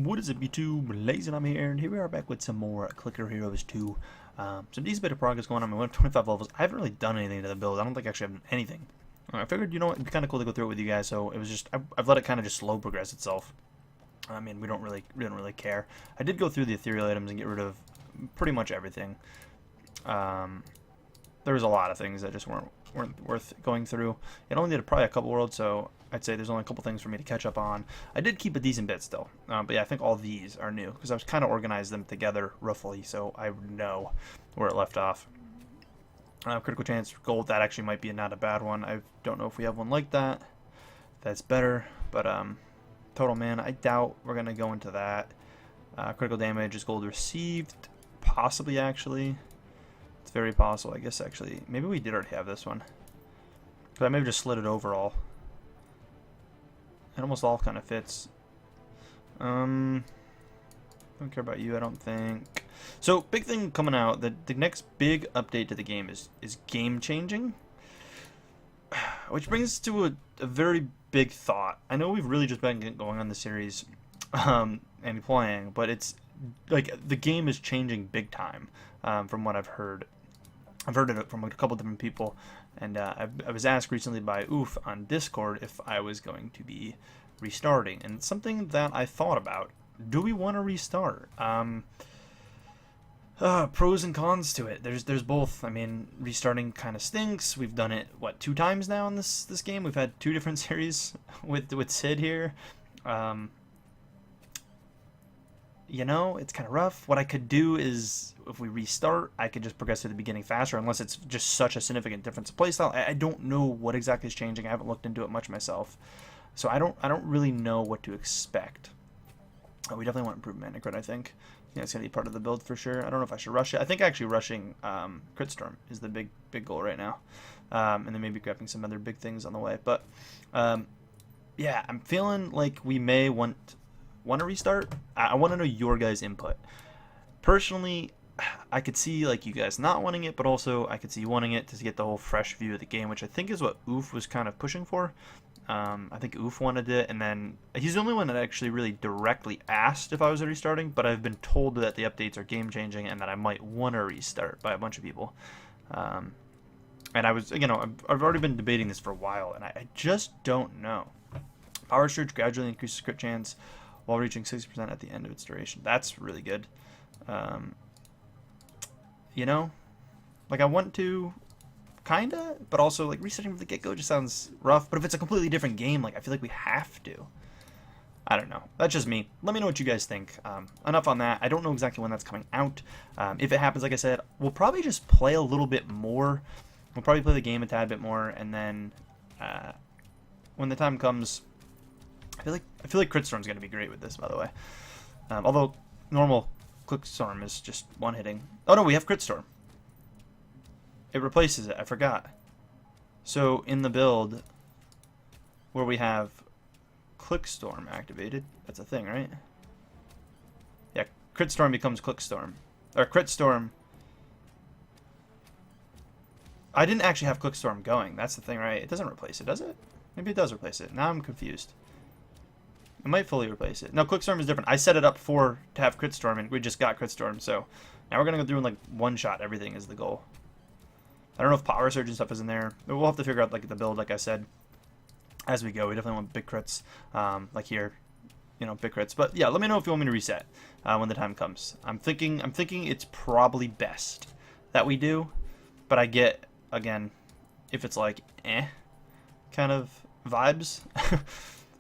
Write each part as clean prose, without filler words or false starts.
What is up, YouTube? LazeeLlama here, and here we are back with some more Clicker Heroes 2. Some decent bit of progress going on. We went up 25 levels. I haven't really done anything to the build. I don't think I actually have anything. I figured, you know what, it'd be kind of cool to go through it with you guys, so it was just, I've let it kind of just slow progress itself. I mean, we don't really care. I did go through the ethereal items and get rid of pretty much everything. There was a lot of things that just weren't worth going through. It only did probably a couple worlds, so I'd say there's only a couple things for me to catch up on. I did keep a decent bit still, but yeah, I think all these are new because I was kind of organized them together roughly, so I would know where it left off. Critical chance gold, that actually might be not a bad one. I don't know if we have one like that. That's better, but total mana, I doubt we're gonna go into that. Critical damage is gold received, possibly actually. It's very possible, I guess actually. Maybe we did already have this one. But I maybe just slid it overall. It almost all kind of fits. Don't care about you, I don't think. So, big thing coming out, the next big update to the game is game changing. Which brings us to a very big thought. I know we've really just been going on the series and playing, but it's like the game is changing big time from what I've heard. I've heard it from a couple different people, and I was asked recently by Oof on Discord if I was going to be restarting, and it's something that I thought about. Do we want to restart? Pros and cons to it. There's both. I mean, restarting kind of stinks. We've done it what 2 times now in this game. We've had 2 different series with Sid here. You know, it's kind of rough. What I could do is, if we restart, I could just progress to the beginning faster, unless it's just such a significant difference of playstyle. I don't know what exactly is changing. I haven't looked into it much myself, so I don't really know what to expect. We definitely want improved mana crit, I think. It's going to be part of the build for sure. I don't know if I should rush it. I think actually rushing Crit Storm is the big goal right now. And then maybe grabbing some other big things on the way. But, yeah, I'm feeling like we may want to restart. I want to know your guys' input. Personally, I could see like you guys not wanting it, but also I could see you wanting it to get the whole fresh view of the game, which I think is what Oof was kind of pushing for. I think Oof wanted it, and then he's the only one that actually really directly asked if I was restarting, but I've been told that the updates are game-changing and that I might want to restart by a bunch of people. And I was, you know, I've already been debating this for a while, and I just don't know. Power Surge gradually increases crit chance while reaching 60% at the end of its duration. That's really good. You know, like I want to... Kinda, but also like resetting from the get-go just sounds rough. But if it's a completely different game, like I feel like we have to. I don't know. That's just me. Let me know what you guys think. Enough on that. I don't know exactly when that's coming out. If it happens, like I said, we'll probably just play a little bit more. We'll probably play the game a tad bit more, and then when the time comes, I feel like Crit Storm's gonna be great with this, by the way. Although normal Click Storm is just one-hitting. Oh no, we have Crit Storm. It replaces it. I forgot. So in the build where we have Click Storm activated, that's a thing, right? Yeah, Crit Storm becomes Click Storm. Or Crit Storm. I didn't actually have Click Storm going. That's the thing, right? It doesn't replace it, does it? Maybe it does replace it. Now I'm confused. It might fully replace it. No, Click Storm is different. I set it up to have Crit Storm, and we just got Crit Storm, so now we're going to go through and like one-shot everything is the goal. I don't know if Power Surge and stuff is in there. We'll have to figure out like the build, like I said, as we go. We definitely want big crits, like here, you know, big crits. But yeah, let me know if you want me to reset when the time comes. I'm thinking it's probably best that we do, but I get again if it's like kind of vibes.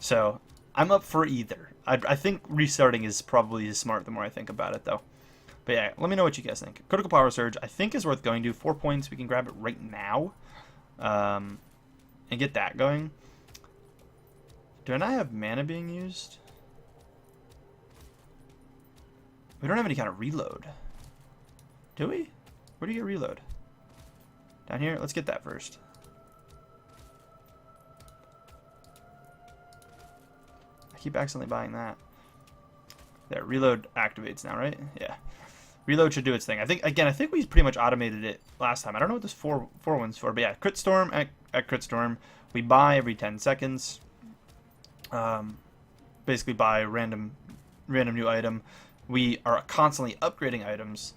So I'm up for either. I think restarting is probably smart the more I think about it, though. But yeah, let me know what you guys think. Critical Power Surge, I think, is worth going to. 4 points, we can grab it right now. And get that going. Do I not have mana being used? We don't have any kind of reload. Do we? Where do you get reload? Down here? Let's get that first. I keep accidentally buying that. There, reload activates now, right? Yeah. Reload should do its thing. I think we pretty much automated it last time. I don't know what this 4 one's for, but yeah, Crit Storm at Crit Storm. We buy every 10 seconds. Basically buy random random new item. We are constantly upgrading items,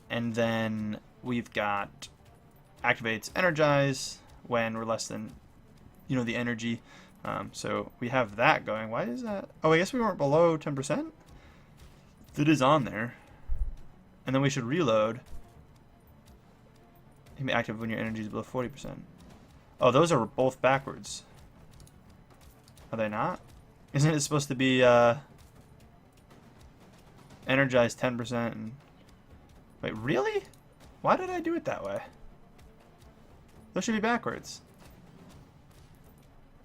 and then we've got activates energize when we're less than, you know, the energy. So we have that going. Why is that? Oh, I guess we weren't below 10%. It is on there. And then we should reload. It can be active when your energy is below 40%. Oh, those are both backwards. Are they not? Isn't it supposed to be energized 10% and... Wait, really? Why did I do it that way? Those should be backwards.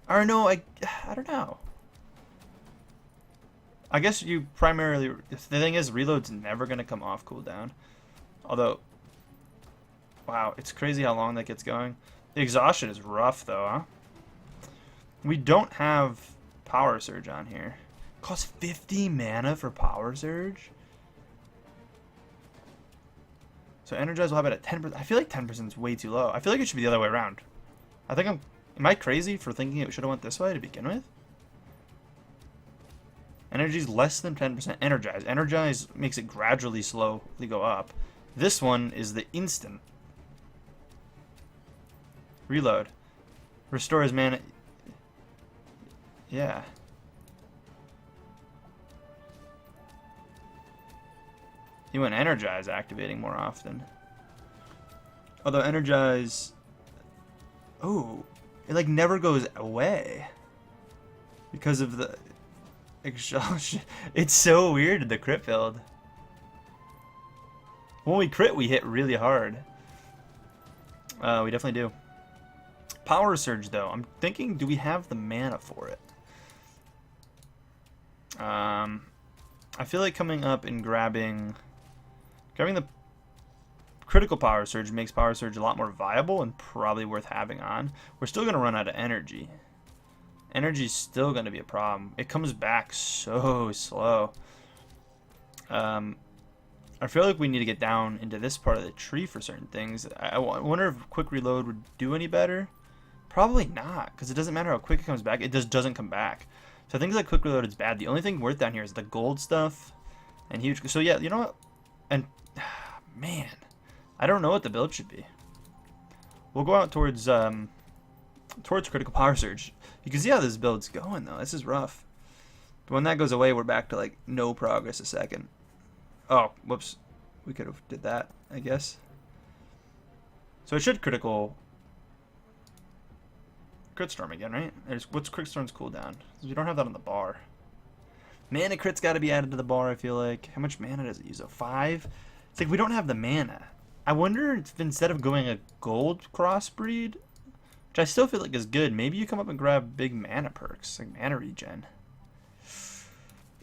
Or no, I don't know. I guess you primarily... The thing is, reload's never going to come off cooldown. Although... Wow, it's crazy how long that gets going. The exhaustion is rough, though, huh? We don't have Power Surge on here. Costs 50 mana for Power Surge? So Energize will have it at 10%. I feel like 10% is way too low. I feel like it should be the other way around. I think I'm... Am I crazy for thinking it should have went this way to begin with? Energy's less than 10% Energize. Energize makes it gradually slowly go up. This one is the instant. Reload. Restores mana. Yeah. You want Energize activating more often. Although Energize... Oh, it like never goes away. Because of the exhaustion. It's so weird, the crit build. When we crit, we hit really hard. We definitely do. Power Surge, though. I'm thinking, do we have the mana for it? I feel like coming up and grabbing the critical Power Surge makes Power Surge a lot more viable and probably worth having on. We're still going to run out of energy. Energy's still going to be a problem. It comes back so slow. I feel like we need to get down into this part of the tree for certain things. I wonder if Quick Reload would do any better. Probably not, because it doesn't matter how quick it comes back. It just doesn't come back. So things like Quick Reload is bad. The only thing worth down here is the gold stuff and huge. So yeah, you know what? And man, I don't know what the build should be. We'll go out towards Critical Power Surge. You can see how this build's going though. This is rough. But when that goes away, we're back to like no progress a second. Oh, whoops. We could have did that, I guess. So it should critical Crit Storm again, right? What's Crit Storm's cooldown? We don't have that on the bar. Mana crit's got to be added to the bar, I feel like. How much mana does it use? 5? It's like we don't have the mana. I wonder if instead of going a gold crossbreed, which I still feel like is good, maybe you come up and grab big mana perks, like mana regen.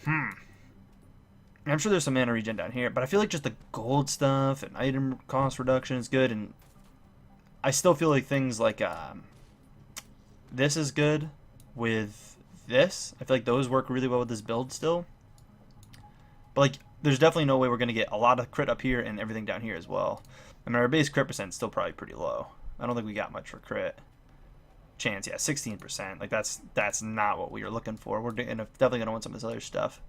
I'm sure there's some mana regen down here, but I feel like just the gold stuff and item cost reduction is good, and I still feel like things like this is good with this. I feel like those work really well with this build still. But like, there's definitely no way we're going to get a lot of crit up here and everything down here as well. I mean, our base crit percent is still probably pretty low. I don't think we got much for crit. Chance, yeah, 16%. Like, that's not what we were looking for. We're definitely going to want some of this other stuff.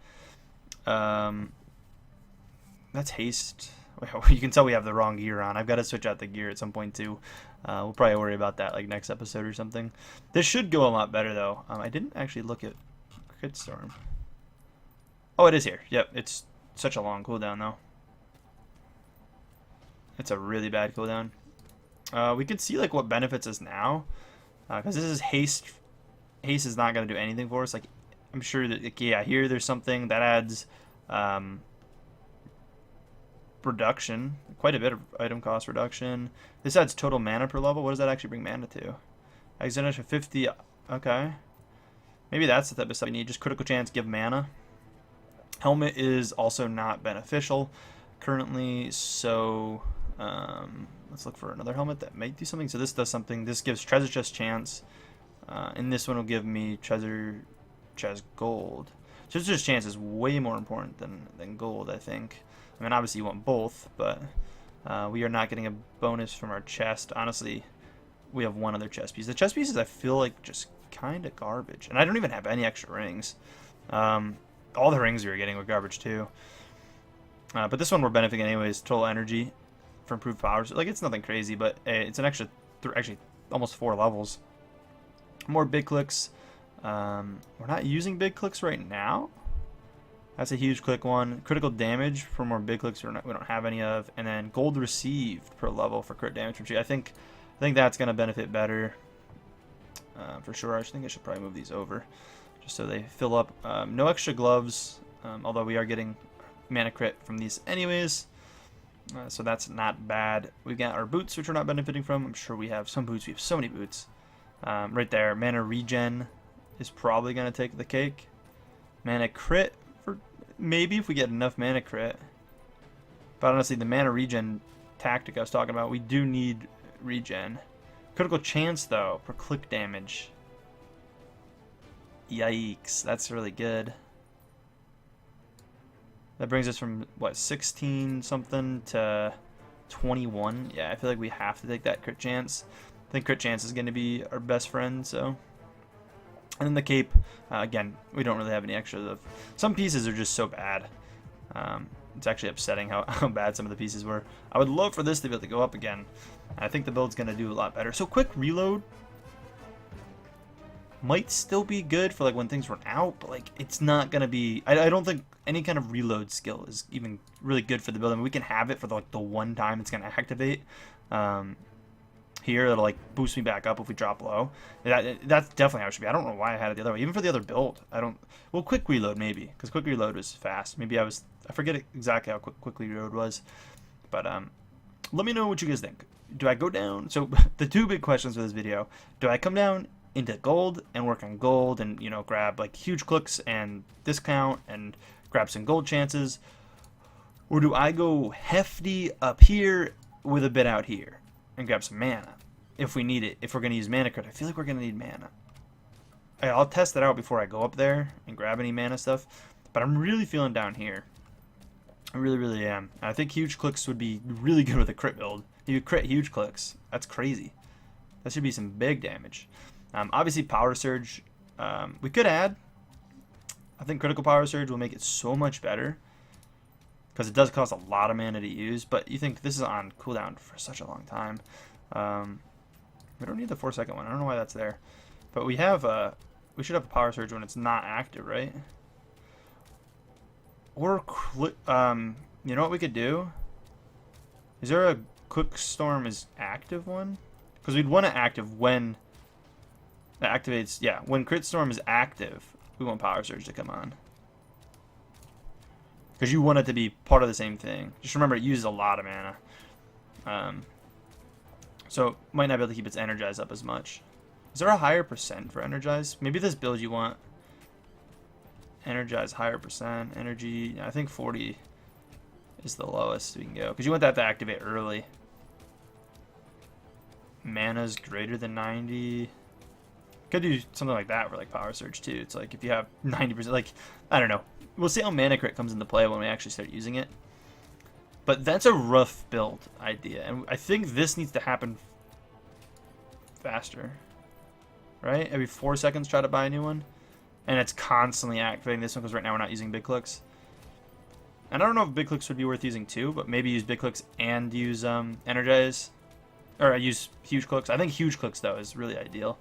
That's haste. You can tell we have the wrong gear on. I've got to switch out the gear at some point too. We'll probably worry about that like next episode or something. This should go a lot better though. I didn't actually look at Crit Storm. Oh, it is here. Yep, it's such a long cooldown though. It's a really bad cooldown. We could see like what benefits us now, because this is haste. Haste is not going to do anything for us. Like, I'm sure that like, yeah, here there's something that adds reduction, quite a bit of item cost reduction. This adds total mana per level. What does that actually bring mana to? Exponential 50. Okay, maybe that's the type of stuff we need. Just critical chance, give mana. Helmet is also not beneficial currently, so let's look for another helmet that might do something. So this does something. This gives treasure chest chance, and this one will give me treasure chest gold. Treasure chest chance is way more important than gold, I think. I mean, obviously you want both, but we are not getting a bonus from our chest. Honestly, we have one other chest piece. The chest pieces I feel like just kind of garbage, and I don't even have any extra rings. all the rings we were getting were garbage too. But this one we're benefiting anyways. Total energy for improved powers. Like, it's nothing crazy, but it's an extra, actually almost 4 levels. More big clicks. We're not using big clicks right now. That's a huge click one. Critical damage for more big clicks we don't have any of. And then gold received per level for crit damage from tree. I think that's going to benefit better for sure. I think I should probably move these over just so they fill up. No extra gloves, although we are getting mana crit from these anyways. So that's not bad. We've got our boots, which we're not benefiting from. I'm sure we have some boots. We have so many boots. Right there, mana regen is probably going to take the cake. Mana crit, for maybe if we get enough mana crit. But honestly, the mana regen tactic I was talking about, we do need regen. Critical chance, though, per click damage. Yikes, that's really good. That brings us from, what, 16 something to 21. Yeah, I feel like we have to take that crit chance. I think crit chance is going to be our best friend, so. And then the cape, again, we don't really have any extras of. Some pieces are just so bad. It's actually upsetting how bad some of the pieces were. I would love for this to be able to go up again. I think the build's going to do a lot better. So quick reload might still be good for like when things run out, but like it's not going to be. I don't think any kind of reload skill is even really good for the build. I mean, we can have it for the one time it's going to activate. Here it'll like boost me back up if we drop low. That's definitely how it should be. I don't know why I had it the other way. Even for the other build, I don't. Well, quick reload maybe, because quick reload was fast. Maybe I forget exactly how quick reload was, but let me know what you guys think. Do I go down? So the two big questions for this video: do I come down into gold and work on gold and grab like huge clicks and discount and grab some gold chances, or do I go hefty up here with a bit out here and grab some mana if we need it? If we're going to use mana crit, I feel like we're going to need mana. I'll test that out before I go up there and grab any mana stuff, but I'm really feeling down here. I really, really am. I think huge clicks would be really good with a crit build. If you crit huge clicks, that's crazy. That should be some big damage. Obviously, power surge, we could add. I think critical power surge will make it so much better because it does cost a lot of mana to use. But you think this is on cooldown for such a long time. We don't need the 4-second one. I don't know why that's there. But we have we should have a power surge when it's not active, right? Or you know what we could do? Is there a quick storm is active one? Because we'd want to active when it activates. Yeah, when crit storm is active, we want power surge to come on. Because you want it to be part of the same thing. Just remember, it uses a lot of mana. So might not be able to keep its energize up as much. Is there a higher percent for energize? Maybe this build you want energize higher percent. Energy, I think 40 is the lowest we can go. Because you want that to activate early. Mana's greater than 90. Could do something like that for like power surge too. It's like if you have 90%, like, I don't know. We'll see how mana crit comes into play when we actually start using it. But that's a rough build idea. And I think this needs to happen faster. Right? Every 4 seconds try to buy a new one. And it's constantly activating this one because right now we're not using big clicks. And I don't know if big clicks would be worth using too, but maybe use big clicks and use energize. Or use huge clicks. I think huge clicks though is really ideal.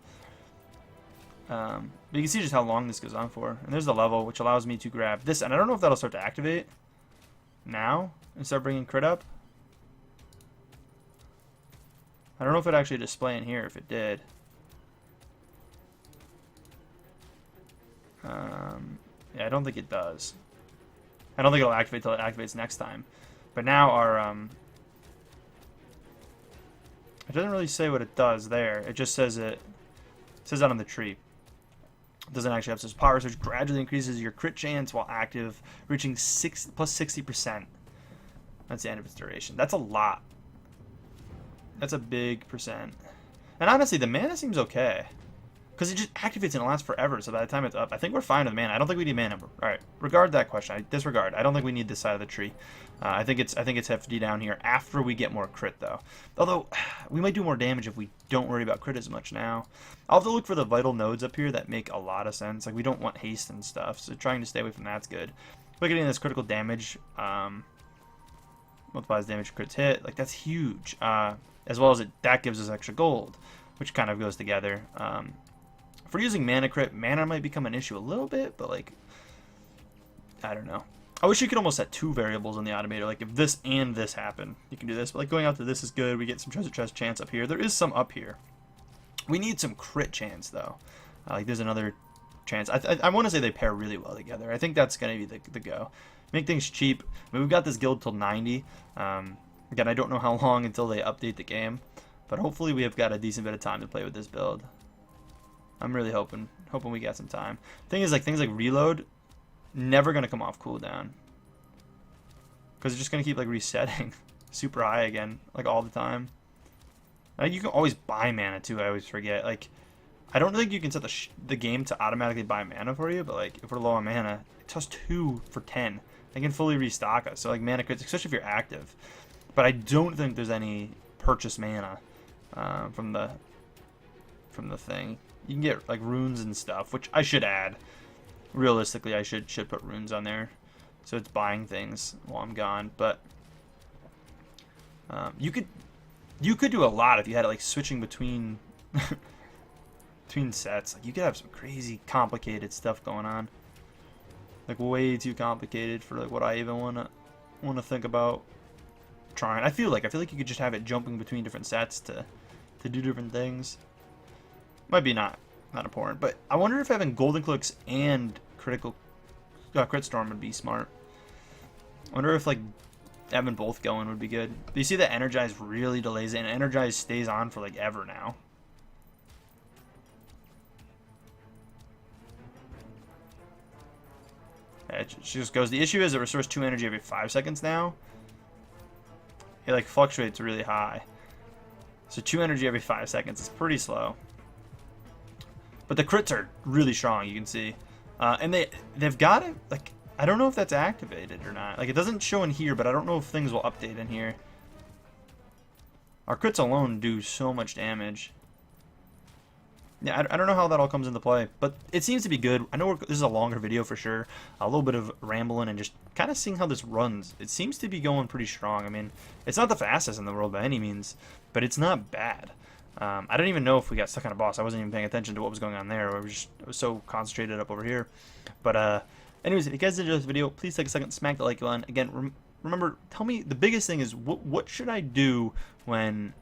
But you can see just how long this goes on for. And there's the level, which allows me to grab this. And I don't know if that'll start to activate now and start bringing crit up. I don't know if it actually display in here if it did. Yeah, I don't think it does. I don't think it'll activate till it activates next time. But now our it doesn't really say what it does there. It just says it says that on the tree. It doesn't actually have. It says power surge gradually increases your crit chance while active, reaching plus 60%. That's the end of its duration. That's a lot. That's a big percent. And honestly, the mana seems okay. Because it just activates and it lasts forever, so by the time it's up, I think we're fine with mana. I don't think we need mana. Alright, regard that question. I disregard. I don't think we need this side of the tree. I think it's hefty down here after we get more crit, though. Although, we might do more damage if we don't worry about crit as much now. I'll have to look for the vital nodes up here that make a lot of sense. Like, we don't want haste and stuff, so trying to stay away from that's good. Look at this critical damage. Multiplies damage crits hit. Like, that's huge. As well as that gives us extra gold, which kind of goes together. If we're using mana crit, mana might become an issue a little bit, but like, I don't know. I wish you could almost set 2 variables on the Automator. Like if this and this happen, you can do this. But like going out to this is good. We get some treasure chest chance up here. There is some up here. We need some crit chance though. Like there's another chance. I want to say they pair really well together. I think that's going to be the go. Make things cheap. I mean, we've got this guild till 90. Again, I don't know how long until they update the game. But hopefully we have got a decent bit of time to play with this build. I'm really hoping we get some time. Thing is, like things like reload, never gonna come off cooldown, because it's just gonna keep like resetting super high again, like all the time. You can always buy mana too. I always forget. Like, I don't think you can set the game to automatically buy mana for you, but like if we're low on mana, it does 2 for 10. They can fully restock us. So like mana crits, especially if you're active. But I don't think there's any purchase mana from the thing. You can get like runes and stuff, which I should add. Realistically, I should put runes on there, so it's buying things while I'm gone. But you could do a lot if you had it like switching between between sets. Like you could have some crazy complicated stuff going on, like way too complicated for like what I even wanna think about trying. I feel like you could just have it jumping between different sets to do different things. Might be not important, but I wonder if having golden cloaks and crit storm would be smart. I wonder if like having both going would be good. Do you see that energize really delays it, and energize stays on for like ever now? Yeah, it just goes. The issue is it restores 2 energy every 5 seconds now. It like fluctuates really high, so 2 energy every 5 seconds is pretty slow. But the crits are really strong, you can see. And they've got it, like, I don't know if that's activated or not. Like, it doesn't show in here, but I don't know if things will update in here. Our crits alone do so much damage. Yeah, I don't know how that all comes into play, but it seems to be good. I know this is a longer video for sure. A little bit of rambling and just kind of seeing how this runs. It seems to be going pretty strong. I mean, it's not the fastest in the world by any means, but it's not bad. I don't even know if we got stuck on a boss. I wasn't even paying attention to what was going on there. I was so concentrated up over here. But anyways, if you guys enjoyed this video, please take a second, smack the like button. Again, remember, tell me, the biggest thing is what should I do when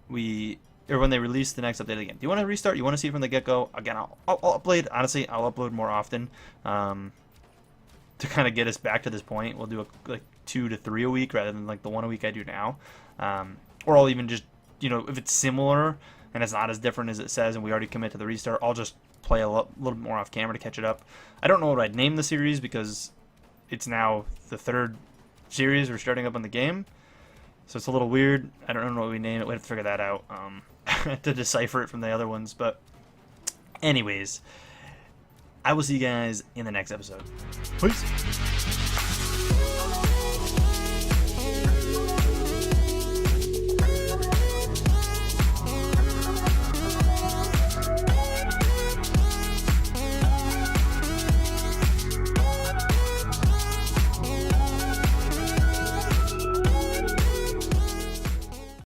they release the next update again? Do you want to restart? You want to see it from the get-go? Again, I'll upload. Honestly, I'll upload more often to kind of get us back to this point. We'll do like 2 to 3 a week rather than like the 1 a week I do now. Or I'll even just, if it's similar and it's not as different as it says and we already commit to the restart, I'll just play a little bit more off camera to catch it up. I don't know what I'd name the series because it's now the 3rd series we're starting up on the game. So it's a little weird. I don't know what we name it. We have to figure that out to decipher it from the other ones. But anyways, I will see you guys in the next episode. Peace.